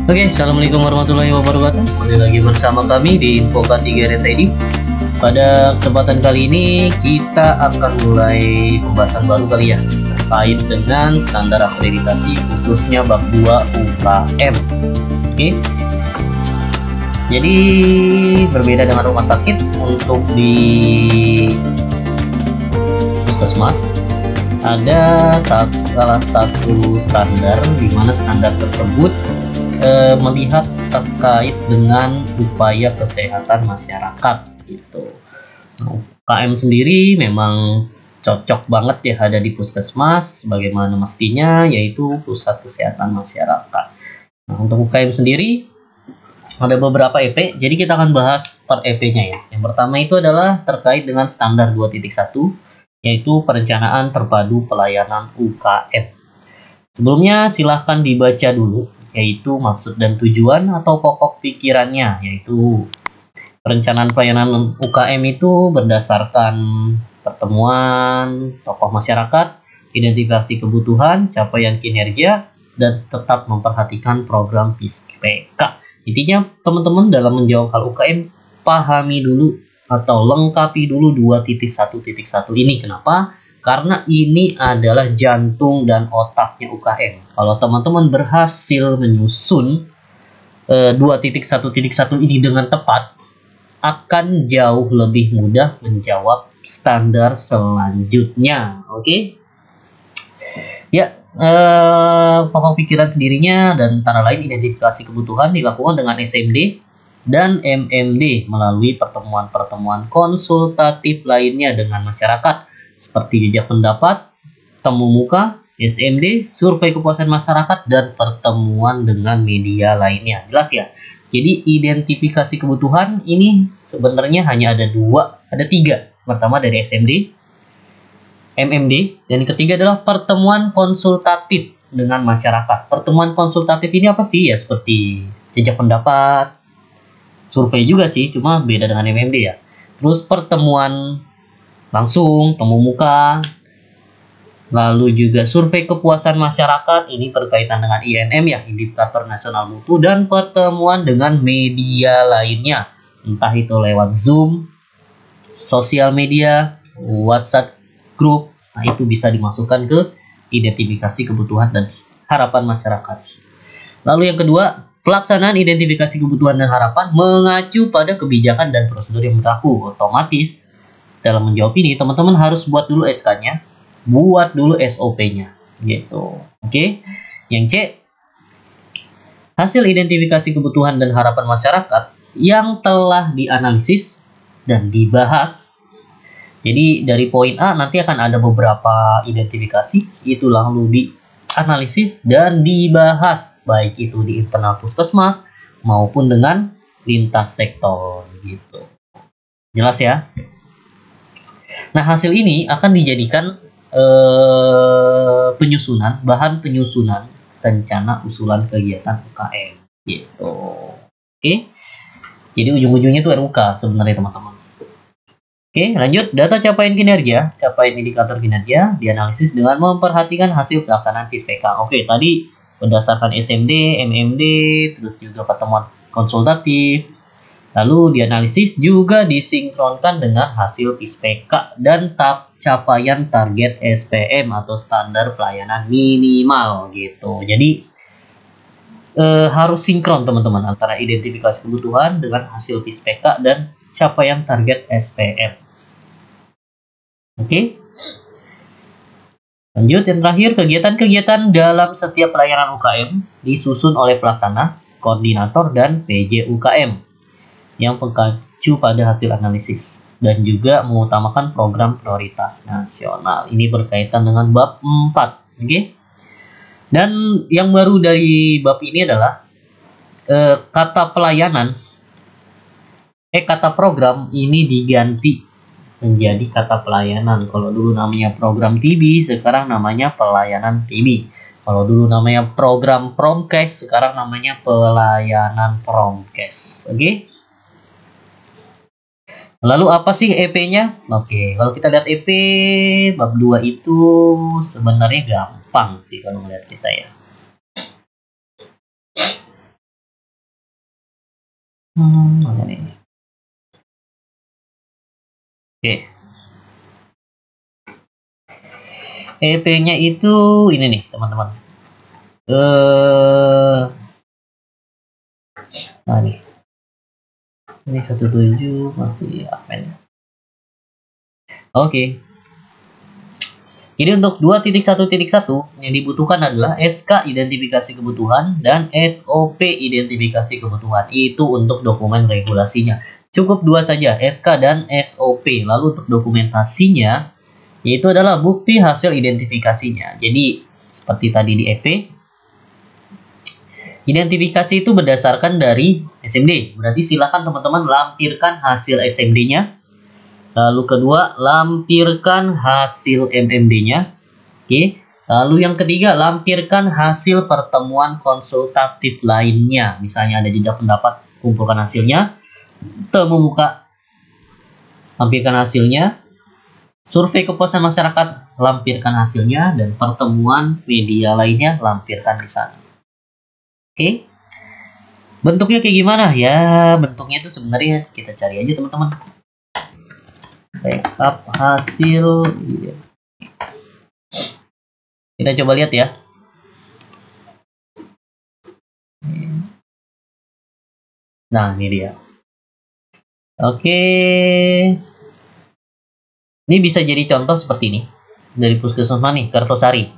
Oke, assalamualaikum warahmatullahi wabarakatuh. Kembali lagi bersama kami di Info K3 RSID. Pada kesempatan kali ini kita akan mulai pembahasan baru kali ya, terkait dengan standar akreditasi khususnya bab 2 UKM. Oke. Jadi berbeda dengan rumah sakit, untuk di puskesmas ada salah satu standar di mana standar tersebut melihat terkait dengan upaya kesehatan masyarakat gitu. UKM sendiri memang cocok banget ya ada di puskesmas, bagaimana mestinya, yaitu pusat kesehatan masyarakat. Nah, untuk UKM sendiri ada beberapa EP, jadi kita akan bahas per EP-nya ya. Yang pertama itu adalah terkait dengan standar 2.1, yaitu perencanaan terpadu pelayanan UKM. Sebelumnya silahkan dibaca dulu, yaitu maksud dan tujuan atau pokok pikirannya, yaitu perencanaan pelayanan UKM itu berdasarkan pertemuan tokoh masyarakat, identifikasi kebutuhan, capaian kinerja, dan tetap memperhatikan program PISPK. Intinya teman-teman dalam menjawab hal UKM, pahami dulu atau lengkapi dulu 2.1.1 ini. Kenapa? Karena ini adalah jantung dan otaknya UKM. Kalau teman-teman berhasil menyusun 2.1.1 ini dengan tepat, akan jauh lebih mudah menjawab standar selanjutnya. Oke? Ya, pokok pikiran sendirinya dan antara lain identifikasi kebutuhan dilakukan dengan SMD dan MMD melalui pertemuan-pertemuan konsultatif lainnya dengan masyarakat, seperti jejak pendapat, temu muka, SMD, survei kepuasan masyarakat, dan pertemuan dengan media lainnya. Jelas ya? Jadi identifikasi kebutuhan ini sebenarnya hanya ada tiga. Pertama dari SMD, MMD, dan yang ketiga adalah pertemuan konsultatif dengan masyarakat. Pertemuan konsultatif ini apa sih? Ya seperti jejak pendapat, survei juga sih, cuma beda dengan MMD ya. Terus pertemuan langsung, temu muka, lalu juga survei kepuasan masyarakat, ini berkaitan dengan INM ya, Indikator Nasional Mutu, dan pertemuan dengan media lainnya, entah itu lewat Zoom, sosial media, WhatsApp grup. Nah, itu bisa dimasukkan ke identifikasi kebutuhan dan harapan masyarakat. Lalu yang kedua, pelaksanaan identifikasi kebutuhan dan harapan mengacu pada kebijakan dan prosedur yang berlaku. Otomatis dalam menjawab ini teman-teman harus buat dulu SK-nya, buat dulu SOP-nya gitu. Oke. Yang C, hasil identifikasi kebutuhan dan harapan masyarakat yang telah dianalisis dan dibahas. Jadi dari poin A nanti akan ada beberapa identifikasi, itu lalu dianalisis dan dibahas, baik itu di internal puskesmas maupun dengan lintas sektor gitu. Jelas ya? Nah, hasil ini akan dijadikan bahan penyusunan rencana usulan kegiatan UKM gitu. Oke. Jadi ujung-ujungnya itu RUK sebenarnya teman-teman. Oke, lanjut. Data capaian kinerja, capaian indikator kinerja dianalisis dengan memperhatikan hasil pelaksanaan PISPK. Oke, tadi berdasarkan SMD, MMD, terus juga pertemuan konsultatif. Lalu dianalisis juga disinkronkan dengan hasil PISPK dan capaian target SPM atau standar pelayanan minimal gitu. Jadi harus sinkron teman-teman antara identifikasi kebutuhan dengan hasil PISPK dan capaian target SPM. Oke. Lanjut, yang terakhir, kegiatan-kegiatan dalam setiap pelayanan UKM disusun oleh pelaksana, koordinator, dan PJ UKM yang mengacu pada hasil analisis dan juga mengutamakan program prioritas nasional. Ini berkaitan dengan bab 4. Oke. Dan yang baru dari bab ini adalah kata pelayanan, kata program ini diganti menjadi kata pelayanan. Kalau dulu namanya program TB, sekarang namanya pelayanan TB. Kalau dulu namanya program Promkes, sekarang namanya pelayanan Promkes. Oke. Lalu apa sih EP-nya? Oke, kalau kita lihat EP bab 2 itu sebenarnya gampang sih kalau melihat kita ya. Mana nih? Oke. EP-nya itu ini nih, teman-teman. Nah nih. Ini 17 masih aman. Oke. Jadi untuk 2.1.1 yang dibutuhkan adalah SK identifikasi kebutuhan dan SOP identifikasi kebutuhan. Itu untuk dokumen regulasinya. Cukup dua saja, SK dan SOP. Lalu untuk dokumentasinya, yaitu adalah bukti hasil identifikasinya. Jadi seperti tadi di EP, identifikasi itu berdasarkan dari SMD. Berarti silakan teman-teman lampirkan hasil SMD-nya. Lalu kedua, lampirkan hasil MMD-nya. Oke. Lalu yang ketiga, lampirkan hasil pertemuan konsultatif lainnya. Misalnya ada jejak pendapat, kumpulkan hasilnya. Temu muka, lampirkan hasilnya. Survei kepuasan masyarakat, lampirkan hasilnya. Dan pertemuan media lainnya, lampirkan di sana. Oke. Bentuknya kayak gimana? Ya, bentuknya itu sebenarnya kita cari aja teman-teman. Backup hasil. Kita coba lihat ya. Nah, ini dia. Oke. Ini bisa jadi contoh seperti ini. Dari Puskesmas nih, Kertosari.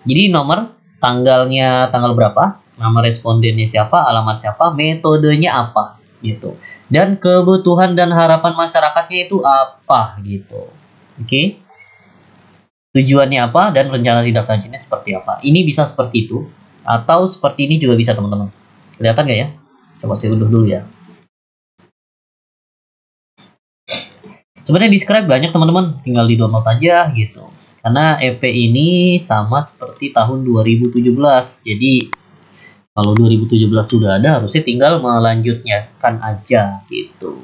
Jadi nomor, tanggalnya tanggal berapa, nama respondennya siapa, alamat siapa, metodenya apa gitu. Dan kebutuhan dan harapan masyarakatnya itu apa gitu. Oke. Tujuannya apa dan rencana tindak lanjutnya seperti apa. Ini bisa seperti itu atau seperti ini juga bisa teman-teman. Kelihatan nggak ya? Coba saya unduh dulu ya. Sebenarnya describe banyak teman-teman, tinggal di download aja gitu. Karena EP ini sama seperti tahun 2017. Jadi kalau 2017 sudah ada, harusnya tinggal melanjutnya kan aja gitu.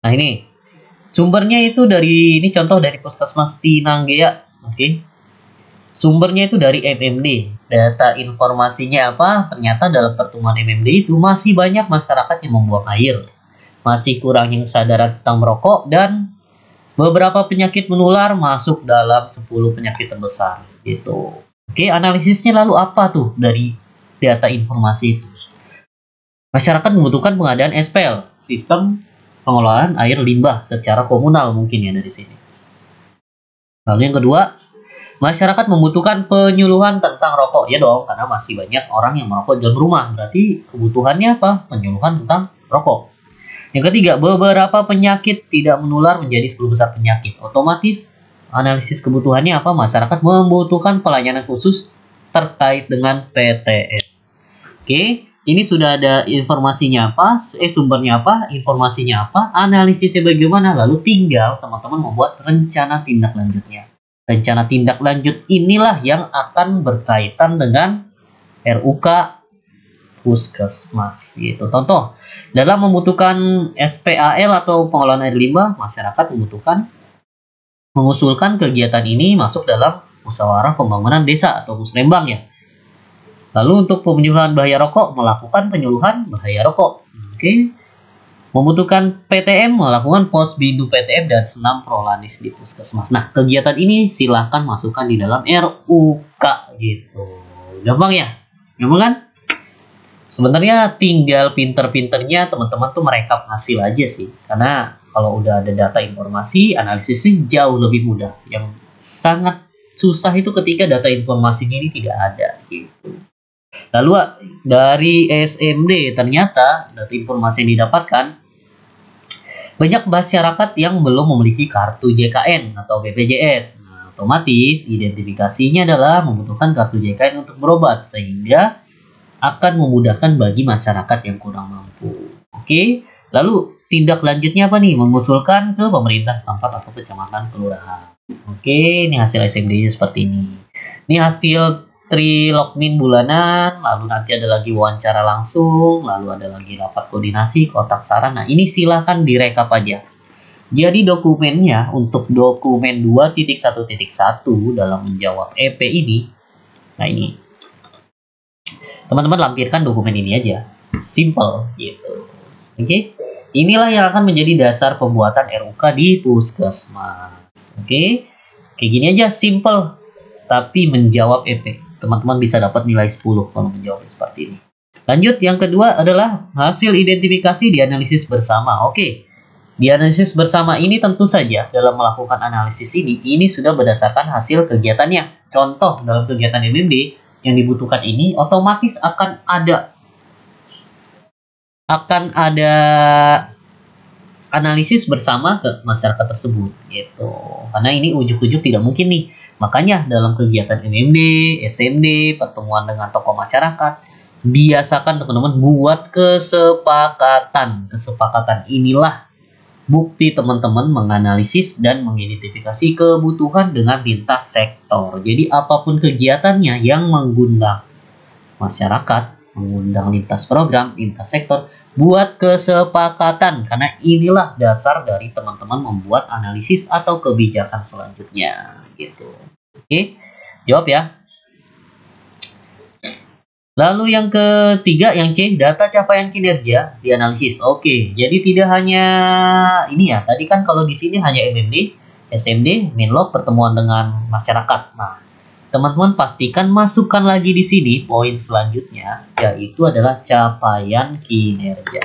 Nah ini sumbernya itu dari, ini contoh dari Puskesmas Tinanggea. Oke. Sumbernya itu dari MMD. Data informasinya apa? Ternyata dalam pertemuan MMD itu masih banyak masyarakat yang membuang air. Masih kurang yang sadar tentang merokok dan beberapa penyakit menular masuk dalam 10 penyakit terbesar gitu. Oke, analisisnya lalu apa tuh dari data informasi itu? Masyarakat membutuhkan pengadaan SPL, sistem pengelolaan air limbah secara komunal mungkin ya dari sini. Lalu yang kedua, masyarakat membutuhkan penyuluhan tentang rokok. Ya dong, karena masih banyak orang yang merokok di dalam rumah. Berarti kebutuhannya apa? Penyuluhan tentang rokok. Yang ketiga, beberapa penyakit tidak menular menjadi 10 besar penyakit. Otomatis analisis kebutuhannya apa? Masyarakat membutuhkan pelayanan khusus terkait dengan PTM. Oke, ini sudah ada informasinya apa, sumbernya apa, informasinya apa, analisisnya bagaimana, lalu tinggal teman-teman membuat rencana tindak lanjutnya. Rencana tindak lanjut inilah yang akan berkaitan dengan RUK Puskesmas gitu. Contoh, dalam membutuhkan SPAL atau pengelolaan air limbah, masyarakat mengusulkan kegiatan ini masuk dalam musyawarah pembangunan desa atau musrembang ya. Lalu untuk penyuluhan bahaya rokok, melakukan penyuluhan bahaya rokok. Oke. Membutuhkan PTM, melakukan pos bindu PTM dan senam prolanis di Puskesmas. Nah, kegiatan ini silahkan masukkan di dalam RUK gitu. Gampang ya? Gampang kan? Sebenarnya tinggal pinter-pinternya teman-teman tuh merekap hasil aja sih. Karena kalau udah ada data informasi, analisisnya jauh lebih mudah. Yang sangat susah itu ketika data informasinya ini tidak ada gitu. Lalu dari SMD ternyata data informasi yang didapatkan, banyak masyarakat yang belum memiliki kartu JKN atau BPJS. Nah, otomatis identifikasinya adalah membutuhkan kartu JKN untuk berobat, sehingga akan memudahkan bagi masyarakat yang kurang mampu. Oke, lalu tindak lanjutnya apa nih? Mengusulkan ke pemerintah setempat atau kecamatan kelurahan. Oke, ini hasil SMD-nya seperti ini. Ini hasil Trilogmin bulanan, lalu nanti ada lagi wawancara langsung, lalu ada lagi rapat koordinasi, kotak saran. Nah, ini silahkan direkap aja. Jadi dokumennya untuk dokumen 2.1.1 dalam menjawab EP ini, nah ini teman-teman lampirkan dokumen ini aja, simple gitu. Oke, inilah yang akan menjadi dasar pembuatan RUK di Puskesmas. Oke, kayak gini aja, simple tapi menjawab EP. Teman-teman bisa dapat nilai 10 kalau menjawab seperti ini. Lanjut, yang kedua adalah hasil identifikasi dianalisis bersama. Oke, dianalisis bersama ini tentu saja dalam melakukan analisis ini sudah berdasarkan hasil kegiatannya. Contoh, dalam kegiatan MMD yang dibutuhkan ini otomatis akan ada analisis bersama ke masyarakat tersebut gitu. Karena ini ujuk-ujuk tidak mungkin nih. Makanya dalam kegiatan MMD, SMD, pertemuan dengan tokoh masyarakat, biasakan teman-teman buat kesepakatan. Kesepakatan inilah bukti teman-teman menganalisis dan mengidentifikasi kebutuhan dengan lintas sektor. Jadi apapun kegiatannya yang mengundang masyarakat, mengundang lintas program, lintas sektor, buat kesepakatan. Karena inilah dasar dari teman-teman membuat analisis atau kebijakan selanjutnya gitu. Oke, jawab ya. Lalu yang ketiga, yang C, data capaian kinerja dianalisis. Oke, jadi tidak hanya ini ya. Tadi kan kalau di sini hanya MMD, SMD, Minlog, pertemuan dengan masyarakat. Nah, teman-teman pastikan masukkan lagi di sini poin selanjutnya, yaitu adalah capaian kinerja.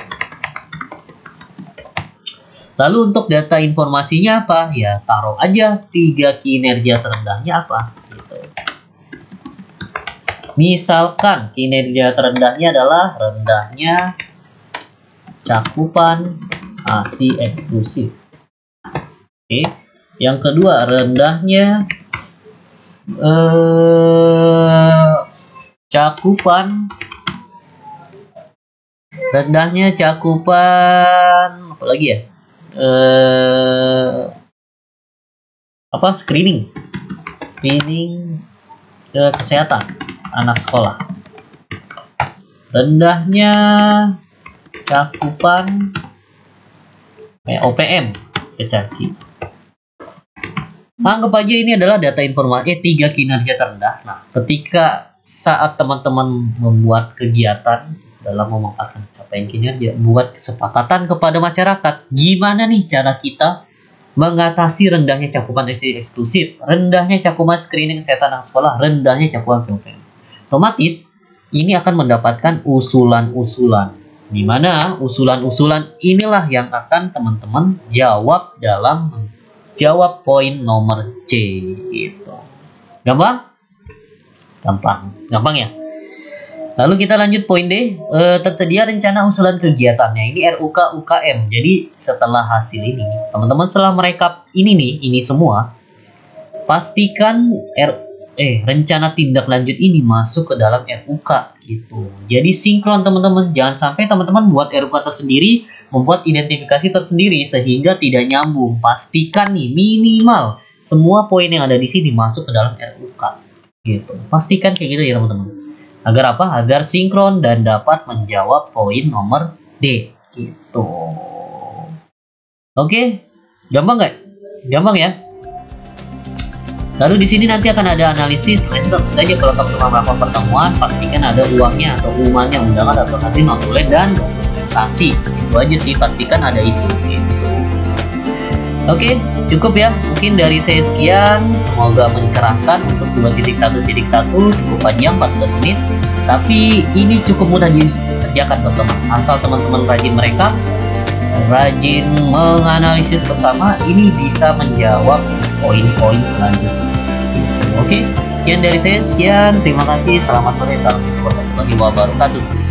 Lalu untuk data informasinya apa? Ya, taruh aja 3 kinerja terendahnya apa. Gitu. Misalkan kinerja terendahnya adalah rendahnya cakupan ASI eksklusif. Oke. Yang kedua, rendahnya cakupan apa lagi ya? Screening kesehatan anak sekolah. Rendahnya cakupan OPM kecaki. Anggap aja ini adalah data informasi 3 kinerja terendah. Nah, ketika saat teman-teman membuat kegiatan dalam memanfaatkan capaian kinerja, buat kesepakatan kepada masyarakat, gimana nih cara kita mengatasi rendahnya cakupan eksklusif, rendahnya cakupan screening kesehatan anak sekolah, rendahnya cakupan POPM. Otomatis ini akan mendapatkan usulan-usulan, di mana usulan-usulan inilah yang akan teman-teman jawab dalam menjawab poin nomor C gitu. Gampang ya. Lalu kita lanjut poin D. Tersedia rencana usulan kegiatannya. Ini RUK UKM. Jadi setelah hasil ini, teman-teman setelah merekap ini semua, pastikan rencana tindak lanjut ini masuk ke dalam RUK gitu. Jadi sinkron teman-teman. Jangan sampai teman-teman buat RUK tersendiri, membuat identifikasi tersendiri sehingga tidak nyambung. Pastikan nih minimal semua poin yang ada di sini masuk ke dalam RUK gitu. Pastikan kayak gitu ya teman-teman. Agar apa? Agar sinkron dan dapat menjawab poin nomor D gitu. Oke, gampang nggak? Gampang ya. Lalu di sini nanti akan ada analisis. Tentu saja kalau teman-teman melakukan pertemuan, pastikan ada uangnya atau umannya, undangan atau nanti notulen dan dokumentasi. Itu aja sih, pastikan ada itu. Gitu. Oke, cukup ya. Mungkin dari saya sekian. Semoga mencerahkan untuk 2.1.1. Cukup panjang 14 menit. Tapi ini cukup mudah dikerjakan teman-teman. Asal teman-teman rajin merekap, rajin menganalisis bersama, ini bisa menjawab poin-poin selanjutnya. Oke, sekian dari saya. Sekian. Terima kasih. Selamat sore. Assalamualaikum warahmatullahi wabarakatuh.